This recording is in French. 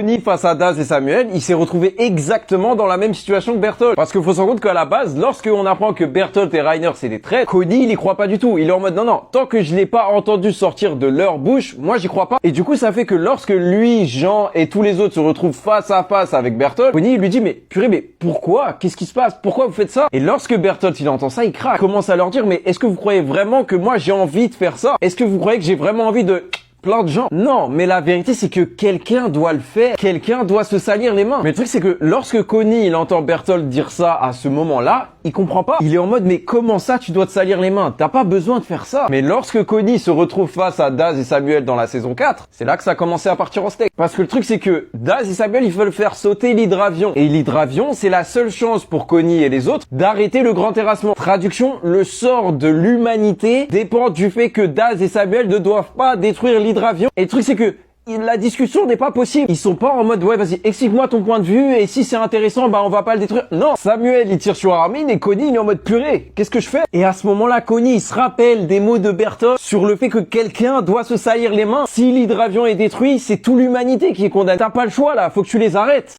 Connie face à Daz et Samuel, il s'est retrouvé exactement dans la même situation que Bertholdt. Parce qu'il faut se rendre compte qu'à la base, lorsqu'on apprend que Bertholdt et Reiner c'est des traîtres, Connie il y croit pas du tout. Il est en mode non, tant que je l'ai pas entendu sortir de leur bouche, moi j'y crois pas. Et du coup ça fait que lorsque lui, Jean et tous les autres se retrouvent face à face avec Bertholdt, Connie il lui dit mais purée mais pourquoi? Qu'est-ce qui se passe? Pourquoi vous faites ça? Et lorsque Bertholdt il entend ça, il craque. Il commence à leur dire mais est-ce que vous croyez vraiment que moi j'ai envie de faire ça? Est-ce que vous croyez que j'ai vraiment envie de plein de gens? Non, mais la vérité c'est que quelqu'un doit le faire. Quelqu'un doit se salir les mains. Mais le truc c'est que lorsque Connie il entend Bertholdt dire ça à ce moment-là, il comprend pas. Il est en mode mais comment ça tu dois te salir les mains? T'as pas besoin de faire ça. Mais lorsque Connie se retrouve face à Daz et Samuel dans la saison 4, c'est là que ça a commencé à partir en steak. Parce que le truc c'est que Daz et Samuel ils veulent faire sauter l'hydravion. Et l'hydravion c'est la seule chance pour Connie et les autres d'arrêter le grand terrassement. Traduction, le sort de l'humanité dépend du fait que Daz et Samuel ne doivent pas détruire l'hydravion. Et le truc c'est que la discussion n'est pas possible. Ils sont pas en mode ouais vas-y explique-moi ton point de vue et si c'est intéressant bah on va pas le détruire. Non, Samuel il tire sur Armin et Connie il est en mode purée. Qu'est-ce que je fais? Et à ce moment-là Connie il se rappelle des mots de Bertholdt sur le fait que quelqu'un doit se salir les mains. Si l'hydravion est détruit, c'est toute l'humanité qui est condamnée. T'as pas le choix là, faut que tu les arrêtes.